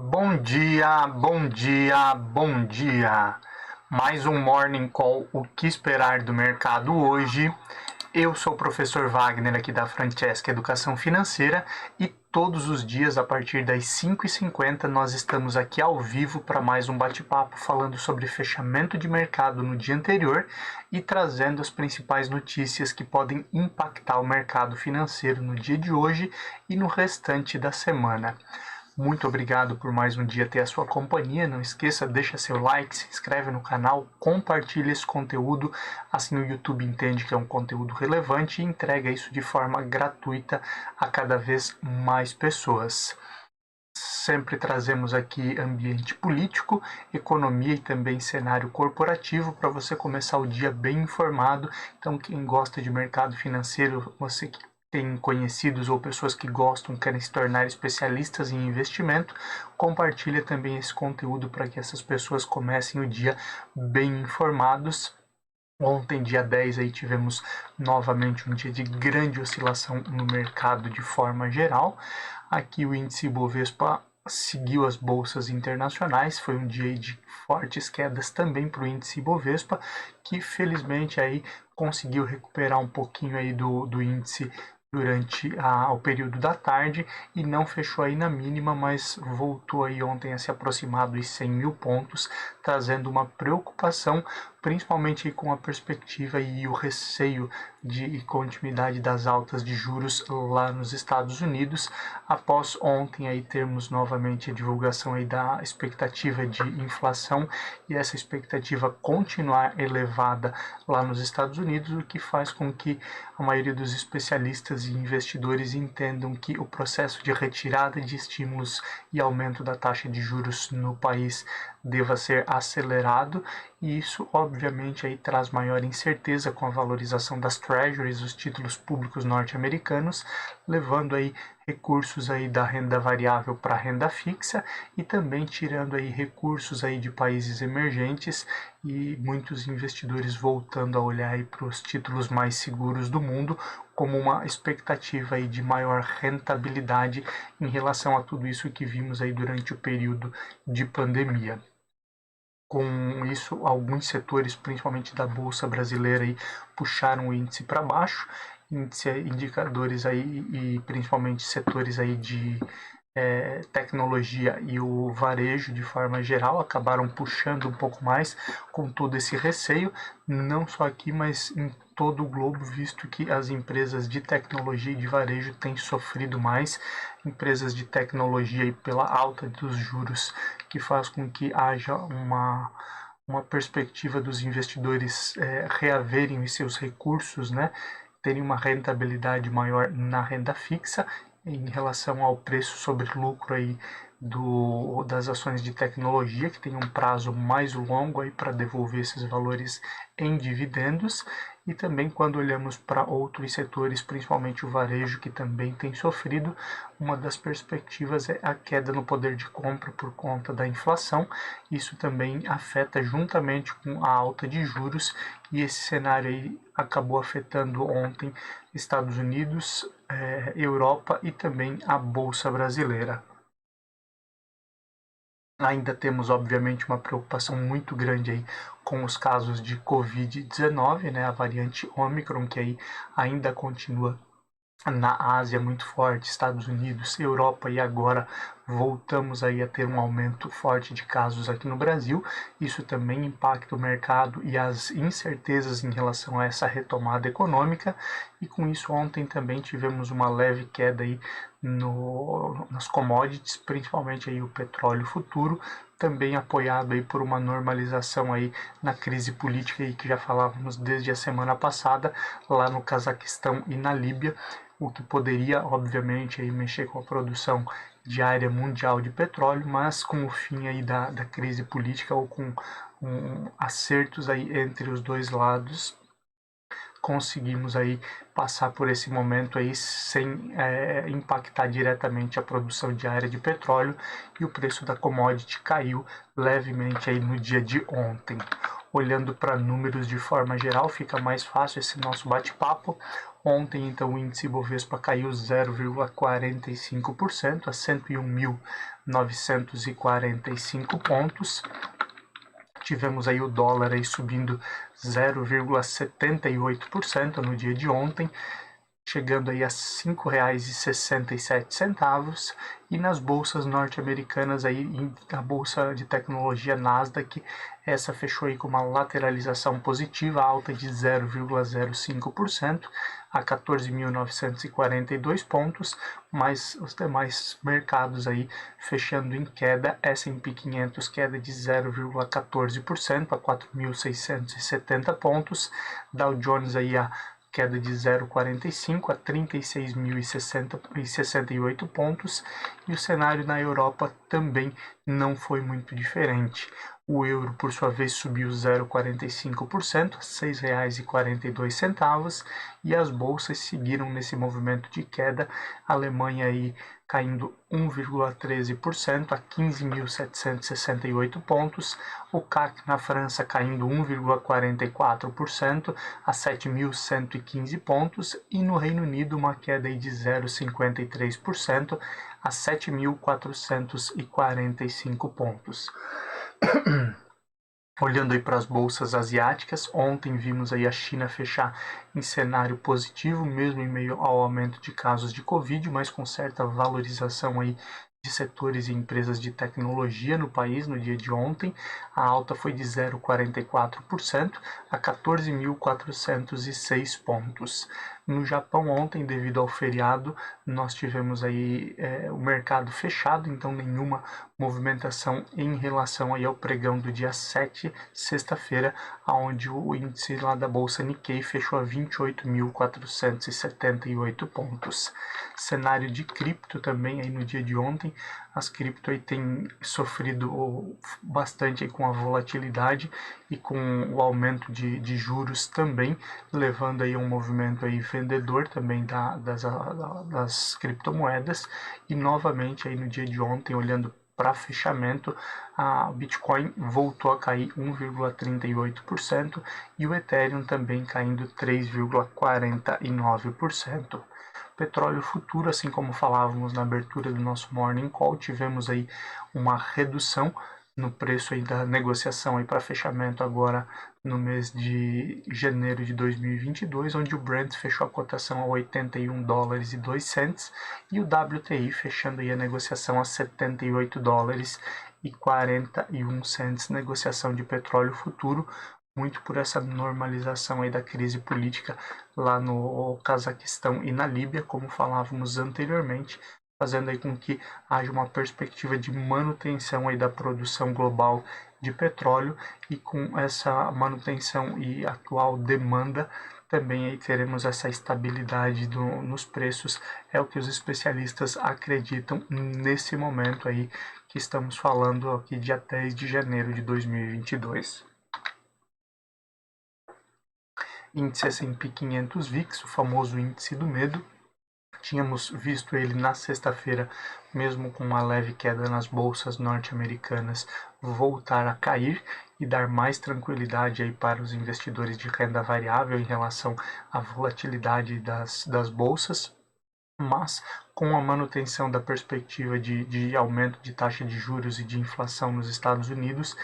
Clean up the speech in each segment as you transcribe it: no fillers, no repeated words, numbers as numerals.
Bom dia, bom dia, bom dia. Mais um Morning Call, o que esperar do mercado hoje. Eu sou o professor Wagner aqui da Francesca Educação Financeira e todos os dias a partir das 5h50 nós estamos aqui ao vivo para mais um bate-papo falando sobre fechamento de mercado no dia anterior e trazendo as principais notícias que podem impactar o mercado financeiro no dia de hoje e no restante da semana. Muito obrigado por mais um dia ter a sua companhia. Não esqueça, deixa seu like, se inscreve no canal, compartilha esse conteúdo, assim o YouTube entende que é um conteúdo relevante e entrega isso de forma gratuita a cada vez mais pessoas. Sempre trazemos aqui ambiente político, economia e também cenário corporativo para você começar o dia bem informado. Então, quem gosta de mercado financeiro, você que tem conhecidos ou pessoas que gostam, querem se tornar especialistas em investimento, compartilha também esse conteúdo para que essas pessoas comecem o dia bem informados. Ontem, dia 10, aí tivemos novamente um dia de grande oscilação no mercado de forma geral. Aqui o índice Bovespa seguiu as bolsas internacionais, foi um dia de fortes quedas também para o índice Bovespa, que felizmente aí conseguiu recuperar um pouquinho aí do índice durante o período da tarde e não fechou aí na mínima, mas voltou aí ontem a se aproximar dos 100 mil pontos, trazendo uma preocupação, principalmente com a perspectiva e o receio de continuidade das altas de juros lá nos Estados Unidos, após ontem aí termos novamente a divulgação aí da expectativa de inflação e essa expectativa continuar elevada lá nos Estados Unidos, o que faz com que a maioria dos especialistas e investidores entendam que o processo de retirada de estímulos e aumento da taxa de juros no país deva ser acelerado, e isso obviamente aí traz maior incerteza com a valorização das treasuries, os títulos públicos norte-americanos, levando aí recursos aí da renda variável para a renda fixa e também tirando aí recursos aí de países emergentes e muitos investidores voltando a olhar aí para os títulos mais seguros do mundo como uma expectativa aí de maior rentabilidade em relação a tudo isso que vimos aí durante o período de pandemia. Com isso, alguns setores, principalmente da Bolsa Brasileira, aí, puxaram o índice para baixo, indicadores aí e principalmente setores aí de tecnologia e o varejo de forma geral acabaram puxando um pouco mais com todo esse receio, não só aqui, mas em todo o globo, visto que as empresas de tecnologia e de varejo têm sofrido mais, empresas de tecnologia e pela alta dos juros, que faz com que haja uma perspectiva dos investidores reaverem os seus recursos, né, terem uma rentabilidade maior na renda fixa em relação ao preço sobre lucro aí das ações de tecnologia, que tem um prazo mais longo aí para devolver esses valores em dividendos, e também quando olhamos para outros setores, principalmente o varejo, que também tem sofrido, uma das perspectivas é a queda no poder de compra por conta da inflação. Isso também afeta juntamente com a alta de juros, e esse cenário aí acabou afetando ontem Estados Unidos, Europa e também a Bolsa Brasileira. Ainda temos, obviamente, uma preocupação muito grande aí com os casos de Covid-19, né, a variante Omicron, que aí ainda continua na Ásia muito forte, Estados Unidos, Europa, e agora voltamos aí a ter um aumento forte de casos aqui no Brasil. Isso também impacta o mercado e as incertezas em relação a essa retomada econômica, e com isso ontem também tivemos uma leve queda aí nas commodities, principalmente aí o petróleo futuro, também apoiado aí por uma normalização aí na crise política aí que já falávamos desde a semana passada lá no Cazaquistão e na Líbia, o que poderia, obviamente, aí mexer com a produção diária mundial de petróleo, mas com o fim aí da crise política ou com acertos aí entre os dois lados, conseguimos aí passar por esse momento aí sem impactar diretamente a produção diária de petróleo, e o preço da commodity caiu levemente aí no dia de ontem. Olhando para números de forma geral, fica mais fácil esse nosso bate-papo. Ontem, então, o índice Bovespa caiu 0,45% a 101.945 pontos. Tivemos aí o dólar aí subindo 0,78% no dia de ontem, chegando aí a R$ 5,67, e nas bolsas norte-americanas aí, a bolsa de tecnologia Nasdaq, essa fechou aí com uma lateralização positiva, alta de 0,05% a 14.942 pontos, mas os demais mercados aí fechando em queda, S&P 500 queda de 0,14% a 4.670 pontos, Dow Jones aí a queda de 0,45 a 36.068 pontos, e o cenário na Europa também não foi muito diferente. O euro, por sua vez, subiu 0,45% a R$ 6,42, e as bolsas seguiram nesse movimento de queda. A Alemanha aí caindo 1,13% a 15.768 pontos, o CAC na França caindo 1,44% a 7.115 pontos, e no Reino Unido uma queda aí de 0,53% a 7.445 pontos. Olhando aí para as bolsas asiáticas, ontem vimos aí a China fechar em cenário positivo, mesmo em meio ao aumento de casos de Covid, mas com certa valorização aí de setores e empresas de tecnologia no país no dia de ontem. A alta foi de 0,44% a 14.406 pontos. No Japão ontem, devido ao feriado, nós tivemos aí o mercado fechado, então nenhuma movimentação em relação aí ao pregão do dia 7, sexta-feira, onde o índice lá da Bolsa Nikkei fechou a 28.478 pontos. Cenário de cripto também aí no dia de ontem, as cripto aí têm sofrido bastante aí com a volatilidade e com o aumento de juros também, levando aí um movimento aí vendedor também das criptomoedas. E novamente aí no dia de ontem, olhando para fechamento, a Bitcoin voltou a cair 1,38% e o Ethereum também caindo 3,49%. Petróleo futuro, assim como falávamos na abertura do nosso Morning Call, tivemos aí uma redução no preço aí da negociação aí para fechamento agora no mês de janeiro de 2022, onde o Brent fechou a cotação a $81,02 e o WTI fechando aí a negociação a $78,41, negociação de petróleo futuro, muito por essa normalização aí da crise política lá no Cazaquistão e na Líbia, como falávamos anteriormente, fazendo aí com que haja uma perspectiva de manutenção aí da produção global de petróleo, e com essa manutenção e atual demanda também aí teremos essa estabilidade nos preços, é o que os especialistas acreditam nesse momento aí que estamos falando aqui, dia 10 de janeiro de 2022. Índice S&P 500 VIX, o famoso índice do medo. Tínhamos visto ele na sexta-feira, mesmo com uma leve queda nas bolsas norte-americanas, voltar a cair e dar mais tranquilidade aí para os investidores de renda variável em relação à volatilidade das bolsas, mas com a manutenção da perspectiva de aumento de taxa de juros e de inflação nos Estados Unidos,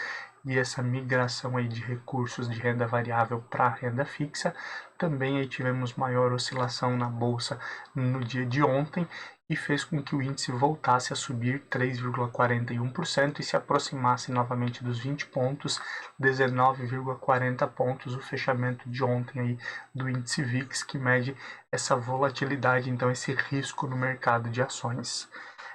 e essa migração aí de recursos de renda variável para renda fixa, também aí tivemos maior oscilação na bolsa no dia de ontem, e fez com que o índice voltasse a subir 3,41% e se aproximasse novamente dos 20 pontos, 19,40 pontos, o fechamento de ontem aí do índice VIX, que mede essa volatilidade, então esse risco no mercado de ações.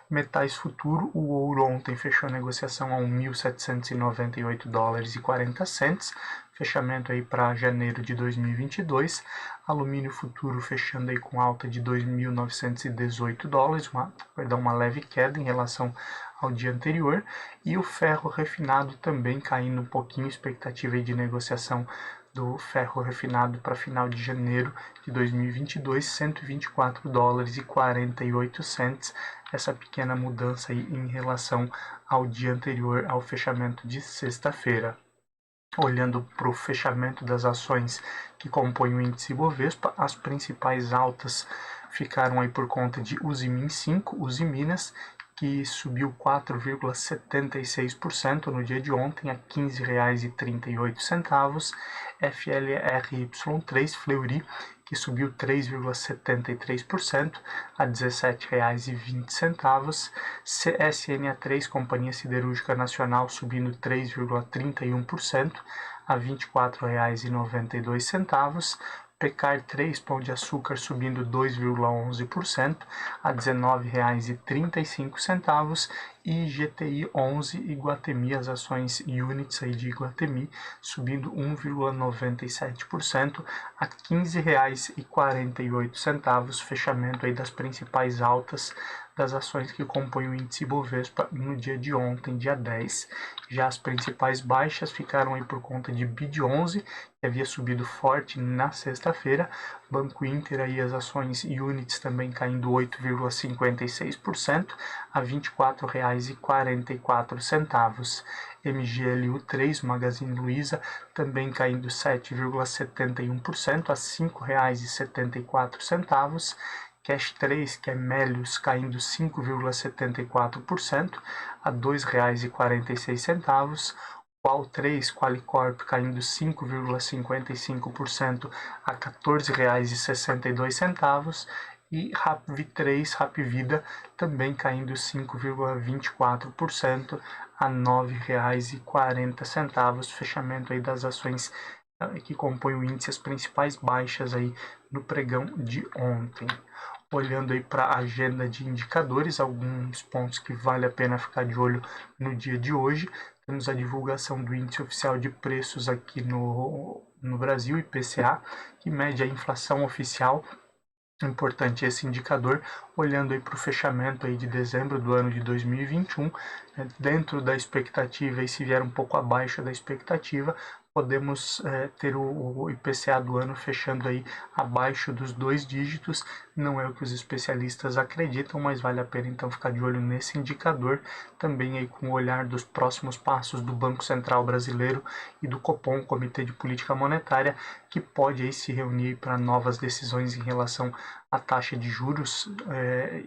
Metais futuro, o ouro ontem fechou a negociação a $1.798,40, fechamento aí para janeiro de 2022. Alumínio futuro fechando aí com alta de $2.918, uma leve queda em relação ao dia anterior, e o ferro refinado também caindo um pouquinho, expectativa aí de negociação do ferro refinado para final de janeiro de 2022, $124,48, essa pequena mudança aí em relação ao dia anterior, ao fechamento de sexta-feira. Olhando para o fechamento das ações que compõem o índice Bovespa, as principais altas ficaram aí por conta de Usimin 5, Usiminas, que subiu 4,76% no dia de ontem a R$ 15,38, FLRY3, Fleury, que subiu 3,73% a R$ 17,20, CSNA3, Companhia Siderúrgica Nacional, subindo 3,31% a R$ 24,92, Pecar 3, Pão de Açúcar, subindo 2,11% a R$ 19,35, e GTI 11, Iguatemi, as ações units aí de Iguatemi, subindo 1,97% a R$ 15,48, fechamento aí das principais altas das ações que compõem o índice Bovespa no dia de ontem, dia 10. Já as principais baixas ficaram aí por conta de BID11, que havia subido forte na sexta-feira, Banco Inter aí as ações units também caindo 8,56% a R$ 24,44. MGLU3, Magazine Luiza, também caindo 7,71% a R$ 5,74. Cash 3, que é Melius, caindo 5,74% a R$ 2,46. Qual 3, Qualicorp, caindo 5,55% a R$ 14,62. E RAPV3, Rapvida, também caindo 5,24% a R$ 9,40. Fechamento aí das ações que compõem o índice, as principais baixas aí no pregão de ontem. Olhando aí para a agenda de indicadores, alguns pontos que vale a pena ficar de olho no dia de hoje. Temos a divulgação do índice oficial de preços aqui no Brasil, IPCA, que mede a inflação oficial. Importante esse indicador, olhando aí para o fechamento aí de dezembro do ano de 2021, dentro da expectativa, e se vier um pouco abaixo da expectativa, podemos ter o IPCA do ano fechando aí abaixo dos 2 dígitos. Não é o que os especialistas acreditam, mas vale a pena então ficar de olho nesse indicador, também aí com o olhar dos próximos passos do Banco Central Brasileiro e do Copom, Comitê de Política Monetária, que pode aí se reunir para novas decisões em relação à taxa de juros,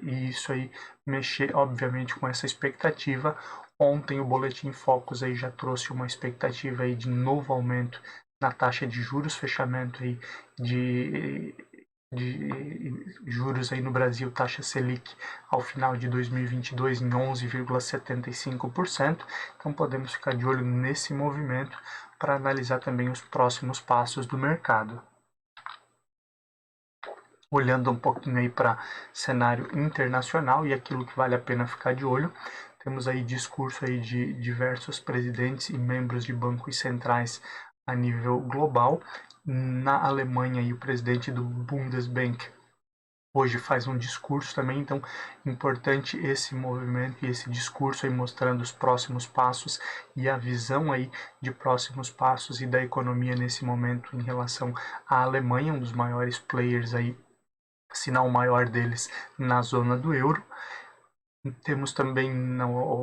e isso aí mexer obviamente com essa expectativa. Ontem o Boletim Focus aí já trouxe uma expectativa aí de novo aumento na taxa de juros, fechamento aí de juros aí no Brasil, taxa Selic ao final de 2022 em 11,75%. Então podemos ficar de olho nesse movimento para analisar também os próximos passos do mercado. Olhando um pouquinho aí para cenário internacional e aquilo que vale a pena ficar de olho, temos aí discurso aí de diversos presidentes e membros de bancos centrais a nível global. Na Alemanha, aí, o presidente do Bundesbank hoje faz um discurso também, então importante esse movimento e esse discurso aí mostrando os próximos passos e a visão aí de próximos passos e da economia nesse momento em relação à Alemanha, um dos maiores players aí, se não o maior deles, na zona do euro. Temos também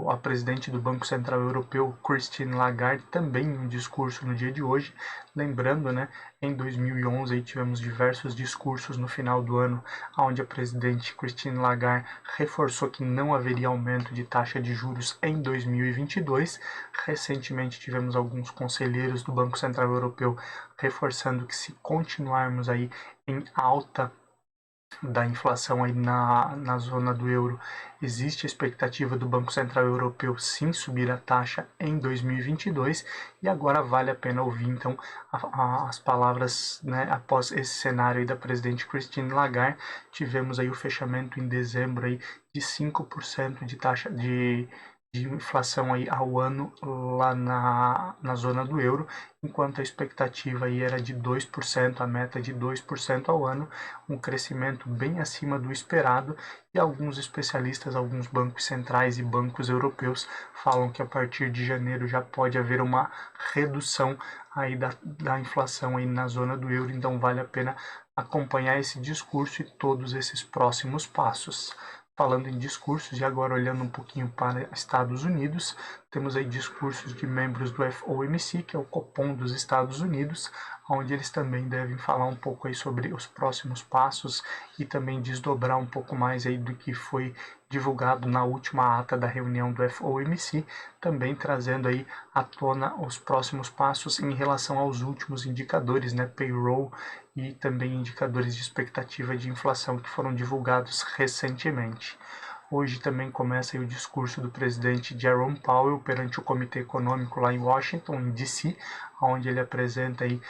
a presidente do Banco Central Europeu, Christine Lagarde, também um discurso no dia de hoje. Lembrando, né, em 2011 aí tivemos diversos discursos no final do ano, onde a presidente Christine Lagarde reforçou que não haveria aumento de taxa de juros em 2022. Recentemente tivemos alguns conselheiros do Banco Central Europeu reforçando que se continuarmos aí em alta da inflação aí na zona do euro, existe a expectativa do Banco Central Europeu sim subir a taxa em 2022, e agora vale a pena ouvir então as palavras, né, após esse cenário aí da presidente Christine Lagarde. Tivemos aí o fechamento em dezembro aí de 5% de taxa de inflação aí ao ano lá na zona do euro, enquanto a expectativa aí era de 2%, a meta de 2% ao ano, um crescimento bem acima do esperado, e alguns especialistas, alguns bancos centrais e bancos europeus falam que a partir de janeiro já pode haver uma redução aí da inflação aí na zona do euro, então vale a pena acompanhar esse discurso e todos esses próximos passos. falando em discursos, e agora olhando um pouquinho para Estados Unidos, temos aí discursos de membros do FOMC, que é o Copom dos Estados Unidos, onde eles também devem falar um pouco aí sobre os próximos passos e também desdobrar um pouco mais aí do que foi divulgado na última ata da reunião do FOMC, também trazendo aí à tona os próximos passos em relação aos últimos indicadores, né, payroll e também indicadores de expectativa de inflação que foram divulgados recentemente. Hoje também começa o discurso do presidente Jerome Powell perante o Comitê Econômico lá em Washington, em DC, onde ele apresenta aí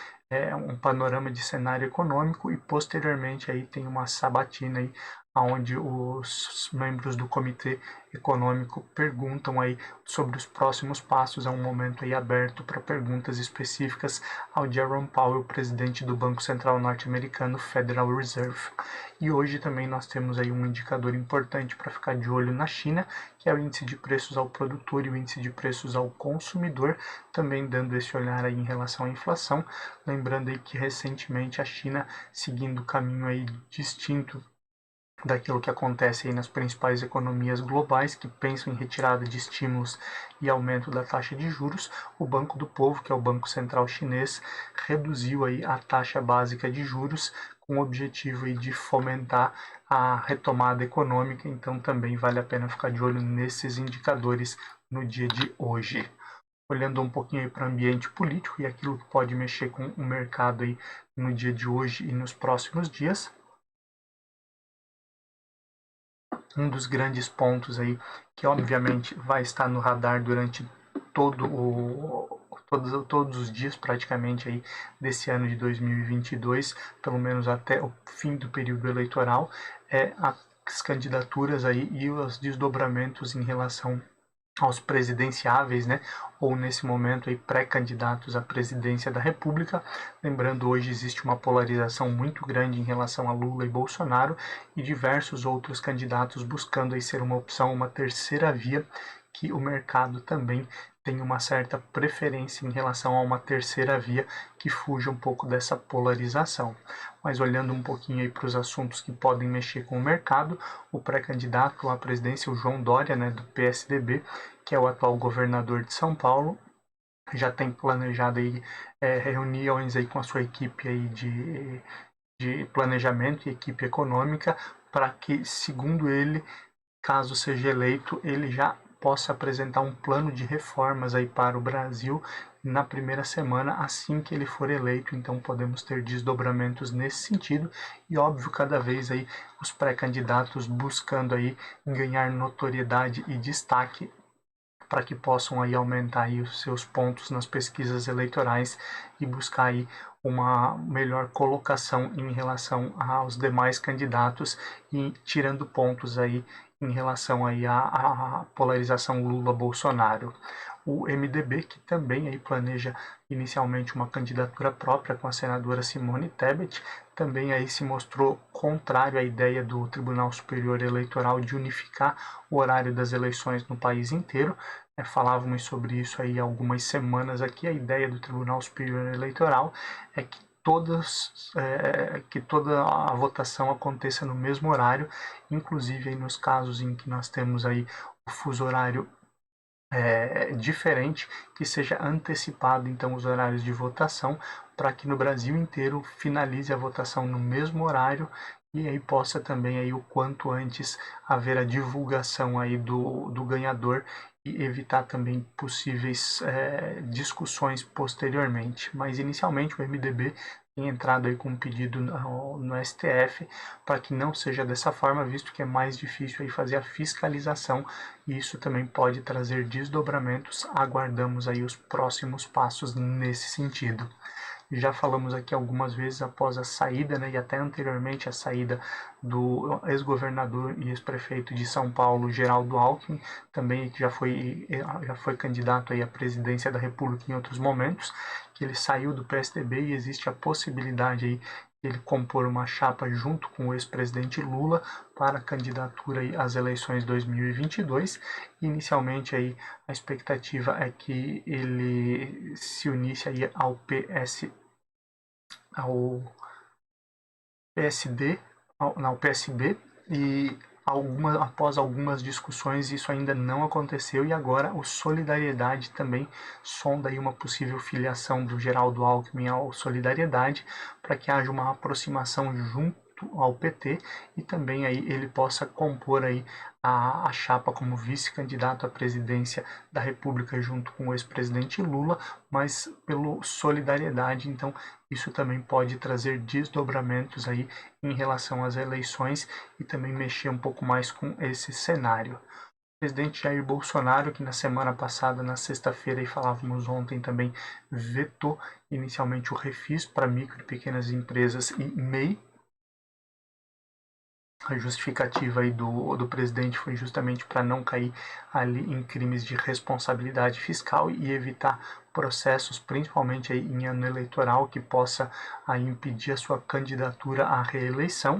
um panorama de cenário econômico e posteriormente aí tem uma sabatina aí onde os membros do Comitê Econômico perguntam aí sobre os próximos passos. É um momento aí aberto para perguntas específicas ao Jerome Powell, presidente do Banco Central Norte-Americano, Federal Reserve. E hoje também nós temos aí um indicador importante para ficar de olho na China, que é o índice de preços ao produtor e o índice de preços ao consumidor, também dando esse olhar aí em relação à inflação. Lembrando aí que recentemente a China, seguindo o caminho aí distinto daquilo que acontece aí nas principais economias globais que pensam em retirada de estímulos e aumento da taxa de juros, o Banco do Povo, que é o Banco Central Chinês, reduziu aí a taxa básica de juros com o objetivo aí de fomentar a retomada econômica, então também vale a pena ficar de olho nesses indicadores no dia de hoje. Olhando um pouquinho para o ambiente político e aquilo que pode mexer com o mercado aí no dia de hoje e nos próximos dias, um dos grandes pontos aí que obviamente vai estar no radar durante todos os dias praticamente aí desse ano de 2022, pelo menos até o fim do período eleitoral, é as candidaturas aí e os desdobramentos em relação aos presidenciáveis, né, ou nesse momento aí pré-candidatos à presidência da República. Lembrando, hoje existe uma polarização muito grande em relação a Lula e Bolsonaro e diversos outros candidatos buscando aí ser uma opção, uma terceira via, que o mercado também tem uma certa preferência em relação a uma terceira via que fuja um pouco dessa polarização. Mas olhando um pouquinho aí para os assuntos que podem mexer com o mercado, o pré-candidato à presidência, o João Dória, né, do PSDB, que é o atual governador de São Paulo, já tem planejado aí reuniões aí com a sua equipe aí de planejamento e equipe econômica para que, segundo ele, caso seja eleito, ele já possa apresentar um plano de reformas aí para o Brasil na primeira semana assim que ele for eleito. Então podemos ter desdobramentos nesse sentido e, óbvio, cada vez aí os pré-candidatos buscando aí ganhar notoriedade e destaque para que possam aí aumentar aí os seus pontos nas pesquisas eleitorais e buscar aí uma melhor colocação em relação aos demais candidatos e tirando pontos aí em relação aí à polarização Lula-Bolsonaro. O MDB, que também aí planeja inicialmente uma candidatura própria com a senadora Simone Tebet, também aí se mostrou contrário à ideia do Tribunal Superior Eleitoral de unificar o horário das eleições no país inteiro. Falávamos sobre isso aí há algumas semanas aqui. A ideia do Tribunal Superior Eleitoral é que toda a votação aconteça no mesmo horário, inclusive aí nos casos em que nós temos aí o fuso horário diferente, que seja antecipado então os horários de votação para que no Brasil inteiro finalize a votação no mesmo horário e aí possa também aí o quanto antes haver a divulgação aí do ganhador e evitar também possíveis discussões posteriormente. Mas inicialmente o MDB tem entrado aí com um pedido no STF para que não seja dessa forma, visto que é mais difícil aí fazer a fiscalização e isso também pode trazer desdobramentos. Aguardamos aí os próximos passos nesse sentido. Já falamos aqui algumas vezes após a saída, né, e até anteriormente a saída do ex-governador e ex-prefeito de São Paulo, Geraldo Alckmin, também que já foi candidato aí à presidência da República em outros momentos, que ele saiu do PSDB e existe a possibilidade aí de ele compor uma chapa junto com o ex-presidente Lula para a candidatura aí às eleições 2022. Inicialmente aí a expectativa é que ele se unisse aí ao PSD, ao PSB, e após algumas discussões, isso ainda não aconteceu e agora o Solidariedade também sonda aí uma possível filiação do Geraldo Alckmin ao Solidariedade para que haja uma aproximação junto ao PT e também aí ele possa compor aí a chapa como vice-candidato à presidência da República junto com o ex-presidente Lula, mas pelo Solidariedade, então isso também pode trazer desdobramentos aí em relação às eleições e também mexer um pouco mais com esse cenário. O presidente Jair Bolsonaro, que na semana passada, na sexta-feira, e falávamos ontem também, vetou inicialmente o refis para micro e pequenas empresas e MEI. A justificativa aí do presidente foi justamente para não cair ali em crimes de responsabilidade fiscal e evitar processos, principalmente aí em ano eleitoral, que possa aí impedir a sua candidatura à reeleição.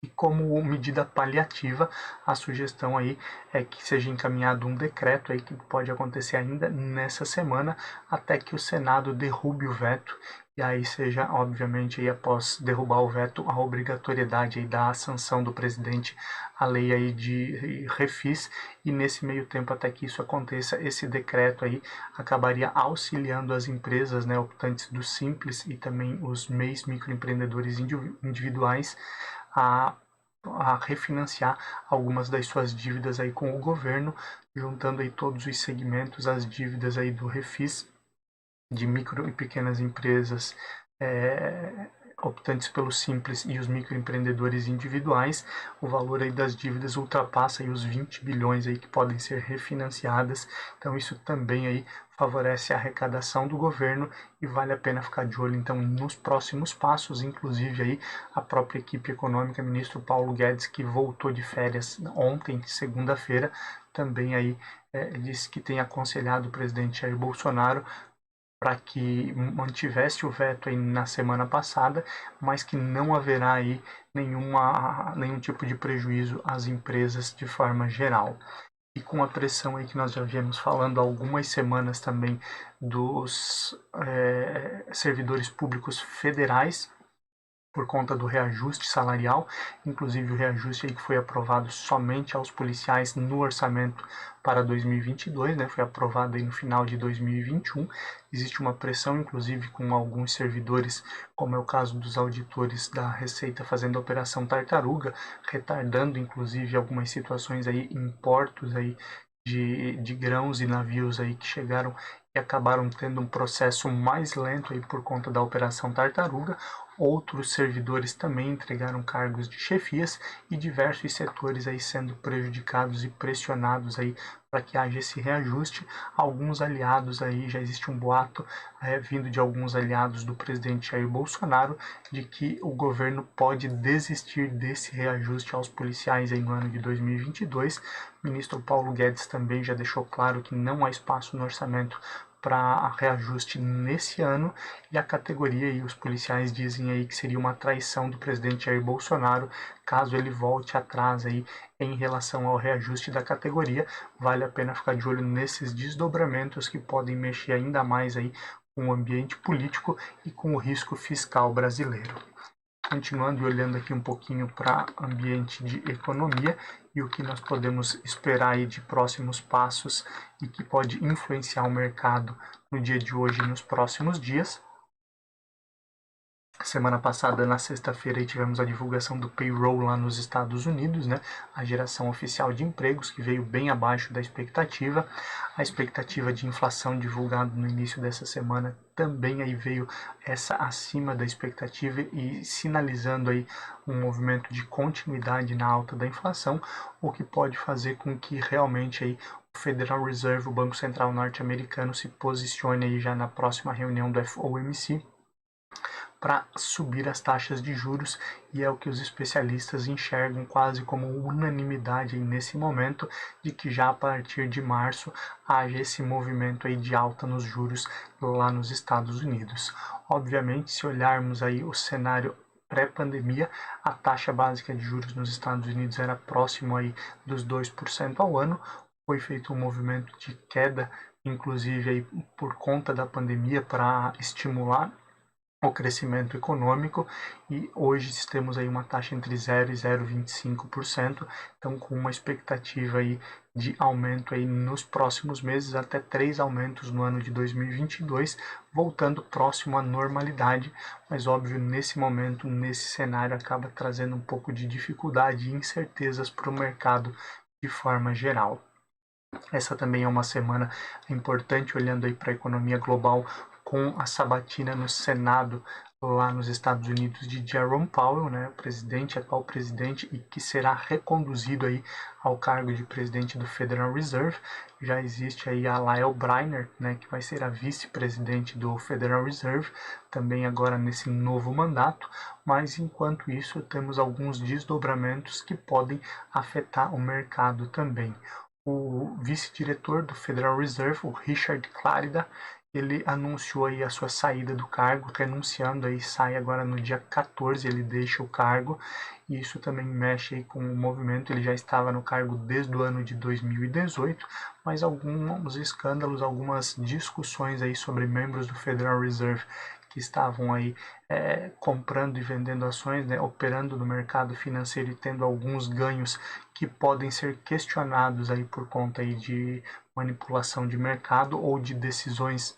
E como medida paliativa, a sugestão aí é que seja encaminhado um decreto aí que pode acontecer ainda nessa semana, até que o Senado derrube o veto e aí seja, obviamente, aí após derrubar o veto, a obrigatoriedade aí da sanção do presidente à lei aí de refis, e nesse meio tempo, até que isso aconteça, esse decreto aí acabaria auxiliando as empresas, né, optantes do Simples e também os MEIs, microempreendedores individuais, a refinanciar algumas das suas dívidas aí com o governo, juntando aí todos os segmentos, as dívidas aí do refis de micro e pequenas empresas optantes pelo Simples e os microempreendedores individuais. O valor aí das dívidas ultrapassa aí os 20 bilhões aí que podem ser refinanciadas, então isso também aí favorece a arrecadação do governo e vale a pena ficar de olho então nos próximos passos, inclusive aí a própria equipe econômica, ministro Paulo Guedes, que voltou de férias ontem, segunda-feira, também aí disse que tem aconselhado o presidente Jair Bolsonaro para que mantivesse o veto aí na semana passada, mas que não haverá aí nenhum tipo de prejuízo às empresas de forma geral. E com a pressão aí que nós já viemos falando há algumas semanas também dos servidores públicos federais, por conta do reajuste salarial, inclusive o reajuste aí que foi aprovado somente aos policiais no orçamento para 2022, né, foi aprovado aí no final de 2021. Existe uma pressão, inclusive, com alguns servidores, como é o caso dos auditores da Receita fazendo a Operação Tartaruga, retardando, inclusive, algumas situações aí em portos aí de grãos e navios aí que chegaram e acabaram tendo um processo mais lento aí por conta da Operação Tartaruga. Outros servidores também entregaram cargos de chefias e diversos setores aí sendo prejudicados e pressionados aí para que haja esse reajuste. Alguns aliados aí, já existe um boato vindo de alguns aliados do presidente Jair Bolsonaro de que o governo pode desistir desse reajuste aos policiais aí no ano de 2022. O ministro Paulo Guedes também já deixou claro que não há espaço no orçamento para reajuste nesse ano, e a categoria e os policiais dizem aí que seria uma traição do presidente Jair Bolsonaro caso ele volte atrás aí em relação ao reajuste da categoria. Vale a pena ficar de olho nesses desdobramentos que podem mexer ainda mais aí com o ambiente político e com o risco fiscal brasileiro. Continuando e olhando aqui um pouquinho para ambiente de economia e o que nós podemos esperar aí de próximos passos e que pode influenciar o mercado no dia de hoje e nos próximos dias. Semana passada, na sexta-feira, tivemos a divulgação do payroll lá nos Estados Unidos, né? A geração oficial de empregos, que veio bem abaixo da expectativa. A expectativa de inflação divulgada no início dessa semana também aí veio essa acima da expectativa e sinalizando aí um movimento de continuidade na alta da inflação, o que pode fazer com que realmente aí o Federal Reserve, o Banco Central norte-americano, se posicione aí já na próxima reunião do FOMC para subir as taxas de juros, e é o que os especialistas enxergam quase como unanimidade nesse momento, de que já a partir de março haja esse movimento aí de alta nos juros lá nos Estados Unidos. Obviamente, se olharmos aí o cenário pré-pandemia, a taxa básica de juros nos Estados Unidos era próximo aí dos 2% ao ano. Foi feito um movimento de queda, inclusive aí por conta da pandemia, para estimular o crescimento econômico, e hoje temos aí uma taxa entre 0 e 0,25%, então com uma expectativa aí de aumento aí nos próximos meses, até 3 aumentos no ano de 2022, voltando próximo à normalidade, mas óbvio, nesse momento, nesse cenário, acaba trazendo um pouco de dificuldade e incertezas para o mercado de forma geral. Essa também é uma semana importante, olhando aí para a economia global, com a sabatina no Senado lá nos Estados Unidos de Jerome Powell, né, atual presidente, e que será reconduzido aí ao cargo de presidente do Federal Reserve. Já existe aí a Lael Brainerd, né, que vai ser a vice-presidente do Federal Reserve, também agora nesse novo mandato, mas enquanto isso temos alguns desdobramentos que podem afetar o mercado também. O vice-diretor do Federal Reserve, o Richard Clarida, ele anunciou aí a sua saída do cargo, renunciando aí, sai agora no dia 14, ele deixa o cargo, e isso também mexe aí com o movimento. Ele já estava no cargo desde o ano de 2018, mas alguns escândalos, algumas discussões aí sobre membros do Federal Reserve que estavam aí comprando e vendendo ações, né, operando no mercado financeiro e tendo alguns ganhos que podem ser questionados aí por conta aí de manipulação de mercado ou de decisões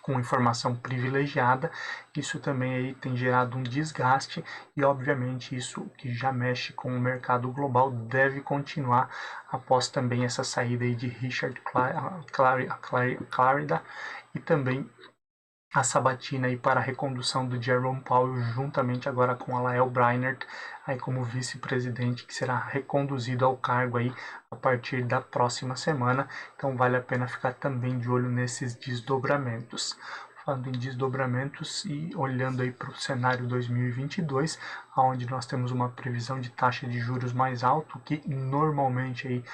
com informação privilegiada. Isso também aí tem gerado um desgaste, e obviamente isso que já mexe com o mercado global deve continuar após também essa saída aí de Richard Clarida, e também a sabatina aí para a recondução do Jerome Powell, juntamente agora com a Lael Brainerd, aí como vice-presidente, que será reconduzido ao cargo aí a partir da próxima semana. Então vale a pena ficar também de olho nesses desdobramentos. Falando em desdobramentos e olhando aí para o cenário 2022, onde nós temos uma previsão de taxa de juros mais alto, que normalmente aí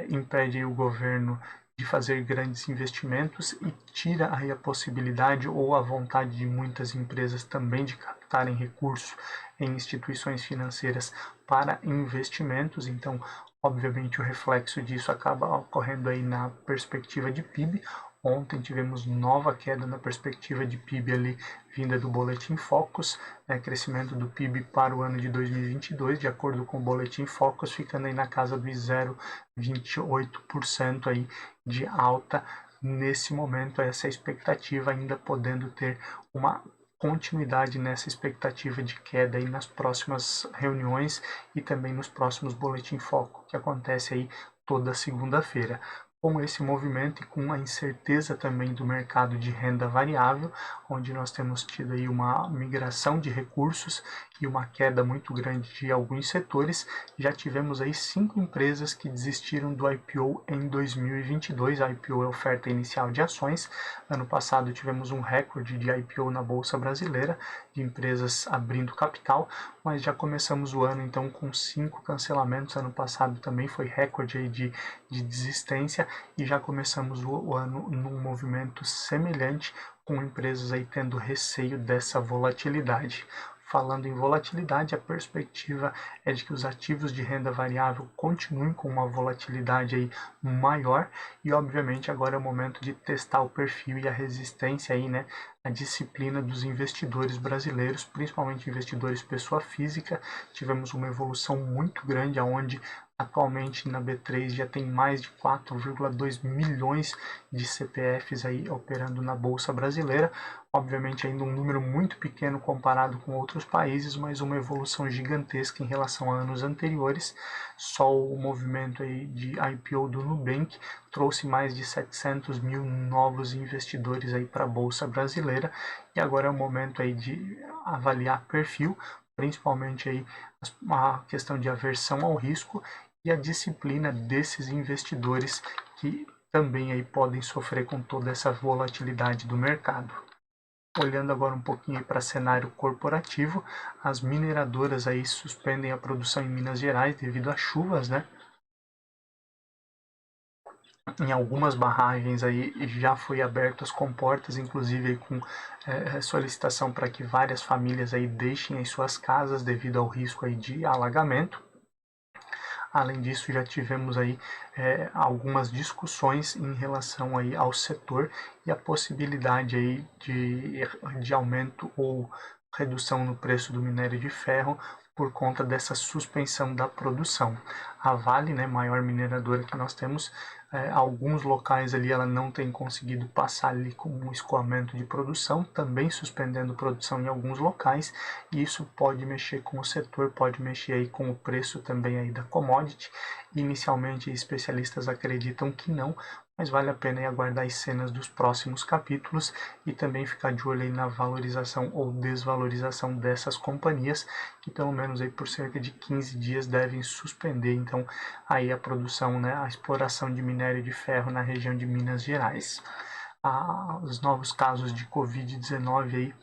impede aí o governo de fazer grandes investimentos e tira aí a possibilidade ou a vontade de muitas empresas também de captarem recursos em instituições financeiras para investimentos. Então, obviamente, o reflexo disso acaba ocorrendo aí na perspectiva de PIB. Ontem tivemos nova queda na perspectiva de PIB ali, vinda do Boletim Focus, crescimento do PIB para o ano de 2022, de acordo com o Boletim Focus, ficando aí na casa dos 0,28% aí de alta nesse momento. Essa expectativa, ainda podendo ter uma continuidade nessa expectativa de queda aí nas próximas reuniões e também nos próximos Boletim Foco, que acontece aí toda segunda-feira. Com esse movimento e com a incerteza também do mercado de renda variável, onde nós temos tido aí uma migração de recursos e uma queda muito grande de alguns setores, já tivemos aí 5 empresas que desistiram do IPO em 2022. A IPO é oferta inicial de ações. Ano passado tivemos um recorde de IPO na Bolsa Brasileira, de empresas abrindo capital, mas já começamos o ano então com 5 cancelamentos. Ano passado também foi recorde aí de desistência, e já começamos o ano num movimento semelhante, com empresas aí tendo receio dessa volatilidade. Falando em volatilidade, a perspectiva é de que os ativos de renda variável continuem com uma volatilidade aí maior, e obviamente agora é o momento de testar o perfil e a resistência aí, né, a disciplina dos investidores brasileiros, principalmente investidores pessoa física. Tivemos uma evolução muito grande, onde atualmente na B3 já tem mais de 4,2 milhões de CPFs aí operando na Bolsa Brasileira. Obviamente ainda um número muito pequeno comparado com outros países, mas uma evolução gigantesca em relação a anos anteriores. Só o movimento aí de IPO do Nubank trouxe mais de 700 mil novos investidores aí para a Bolsa Brasileira, e agora é o momento aí de avaliar perfil, principalmente aí a questão de aversão ao risco e a disciplina desses investidores, que também aí podem sofrer com toda essa volatilidade do mercado. Olhando agora um pouquinho para cenário corporativo, as mineradoras aí suspendem a produção em Minas Gerais devido às chuvas, né? Em algumas barragens aí já foi aberto as comportas, inclusive aí com solicitação para que várias famílias aí deixem as suas casas devido ao risco aí de alagamento. Além disso, já tivemos aí algumas discussões em relação aí ao setor e a possibilidade aí de aumento ou redução no preço do minério de ferro por conta dessa suspensão da produção. A Vale, né, maior mineradora que nós temos, alguns locais ali ela não tem conseguido passar ali com um escoamento de produção, também suspendendo produção em alguns locais, e isso pode mexer com o setor, pode mexer aí com o preço também aí da commodity. Inicialmente, especialistas acreditam que não, mas vale a pena aí aguardar as cenas dos próximos capítulos e também ficar de olho aí na valorização ou desvalorização dessas companhias, que pelo menos aí por cerca de 15 dias devem suspender então aí a produção, né, a exploração de minério de ferro na região de Minas Gerais. Os novos casos de Covid-19 aí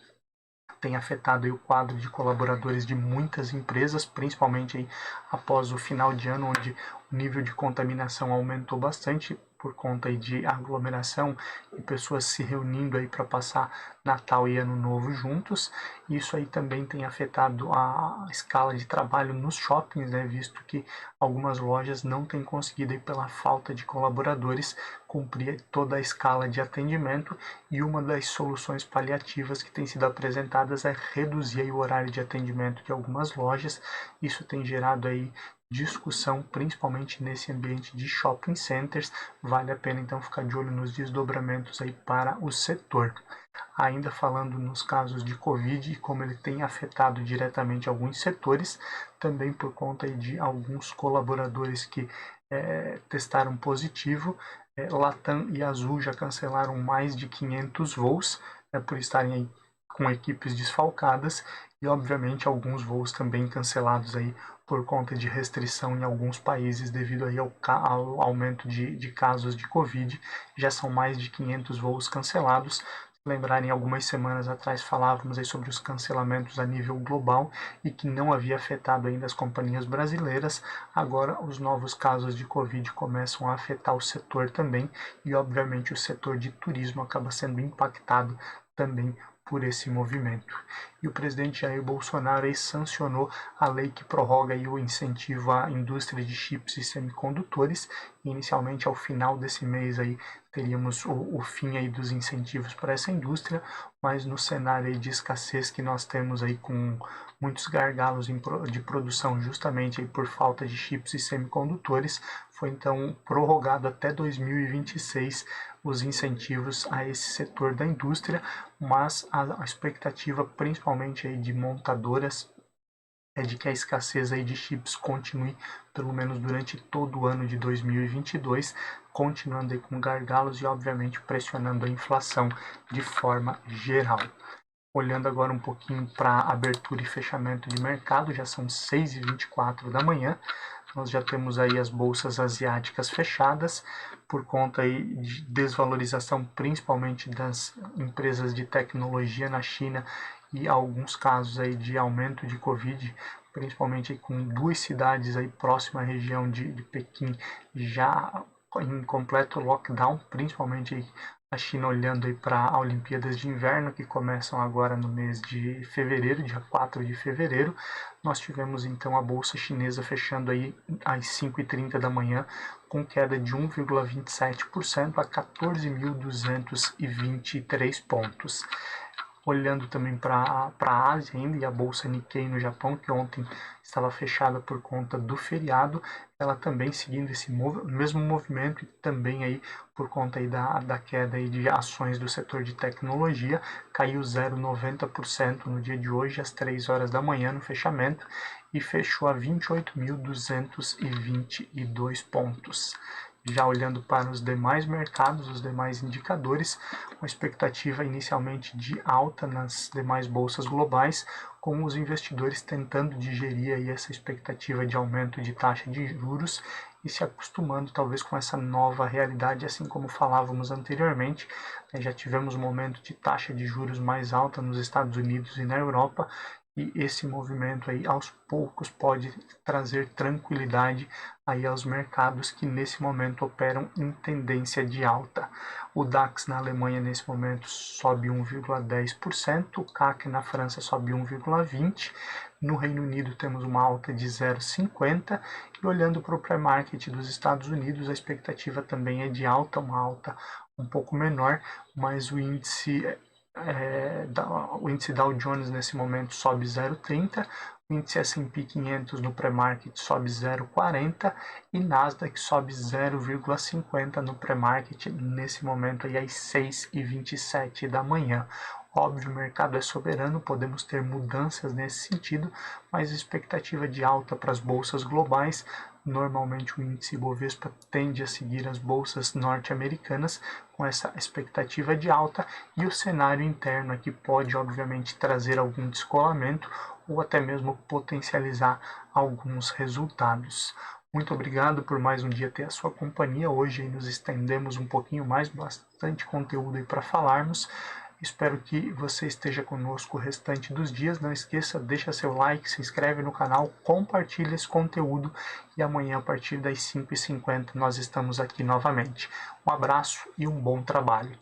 tem afetado aí o quadro de colaboradores de muitas empresas, principalmente aí após o final de ano, onde o nível de contaminação aumentou bastante por conta aí de aglomeração e pessoas se reunindo aí para passar Natal e Ano Novo juntos. Isso aí também tem afetado a escala de trabalho nos shoppings, né, visto que algumas lojas não têm conseguido aí, pela falta de colaboradores, cumprir toda a escala de atendimento, e uma das soluções paliativas que tem sido apresentadas é reduzir aí o horário de atendimento de algumas lojas. Isso tem gerado aí discussão, principalmente nesse ambiente de shopping centers. Vale a pena então ficar de olho nos desdobramentos aí para o setor. Ainda falando nos casos de Covid e como ele tem afetado diretamente alguns setores, também por conta aí de alguns colaboradores que testaram positivo. Latam e Azul já cancelaram mais de 500 voos, por estarem aí com equipes desfalcadas, e obviamente alguns voos também cancelados aí por conta de restrição em alguns países devido aí ao aumento de casos de Covid. Já são mais de 500 voos cancelados. Lembrarem, algumas semanas atrás falávamos aí sobre os cancelamentos a nível global e que não havia afetado ainda as companhias brasileiras. Agora os novos casos de Covid começam a afetar o setor também, e obviamente o setor de turismo acaba sendo impactado também por esse movimento. E o presidente Jair Bolsonaro aí sancionou a lei que prorroga aí o incentivo à indústria de chips e semicondutores. Inicialmente, ao final desse mês aí, teríamos o fim aí dos incentivos para essa indústria, mas no cenário aí de escassez que nós temos aí, com muitos gargalos de produção justamente aí por falta de chips e semicondutores, foi então prorrogado até 2026 os incentivos a esse setor da indústria, mas a expectativa principalmente aí de montadoras é de que a escassez aí de chips continue pelo menos durante todo o ano de 2022, continuando aí com gargalos e obviamente pressionando a inflação de forma geral. Olhando agora um pouquinho para abertura e fechamento de mercado, já são 6h24 da manhã, nós já temos aí as bolsas asiáticas fechadas por conta aí de desvalorização principalmente das empresas de tecnologia na China e alguns casos aí de aumento de Covid, principalmente aí com duas cidades aí próximas à região de Pequim já em completo lockdown, principalmente aí a China olhando aí para as Olimpíadas de Inverno, que começam agora no mês de fevereiro, dia 4 de fevereiro. Nós tivemos então a bolsa chinesa fechando aí às 5h30 da manhã, com queda de 1,27% a 14.223 pontos. Olhando também para a Ásia ainda, e a bolsa Nikkei no Japão, que ontem estava fechada por conta do feriado, ela também seguindo esse mesmo movimento, e também aí por conta aí da queda aí de ações do setor de tecnologia, caiu 0,90% no dia de hoje, às 3 horas da manhã no fechamento, e fechou a 28.222 pontos. Já olhando para os demais mercados, os demais indicadores, com expectativa inicialmente de alta nas demais bolsas globais, com os investidores tentando digerir aí essa expectativa de aumento de taxa de juros e se acostumando talvez com essa nova realidade, assim como falávamos anteriormente. Já tivemos um momento de taxa de juros mais alta nos Estados Unidos e na Europa, e esse movimento aí aos poucos pode trazer tranquilidade aí aos mercados que nesse momento operam em tendência de alta. O DAX na Alemanha nesse momento sobe 1,10%, o CAC na França sobe 1,20%, No Reino Unido temos uma alta de 0,50 e olhando para o pré-market dos Estados Unidos, a expectativa também é de alta, uma alta um pouco menor, mas o índice Dow Jones nesse momento sobe 0,30, o índice S&P 500 no pré-market sobe 0,40 e Nasdaq sobe 0,50 no pré-market nesse momento aí às 6h27 da manhã. Óbvio, o mercado é soberano, podemos ter mudanças nesse sentido, mas a expectativa de alta para as bolsas globais, normalmente o índice Bovespa tende a seguir as bolsas norte-americanas com essa expectativa de alta e o cenário interno aqui pode, obviamente, trazer algum descolamento ou até mesmo potencializar alguns resultados. Muito obrigado por mais um dia ter a sua companhia. Hoje nos estendemos um pouquinho mais, bastante conteúdo aí para falarmos. Espero que você esteja conosco o restante dos dias. Não esqueça, deixa seu like, se inscreve no canal, compartilha esse conteúdo e amanhã a partir das 5h50 nós estamos aqui novamente. Um abraço e um bom trabalho.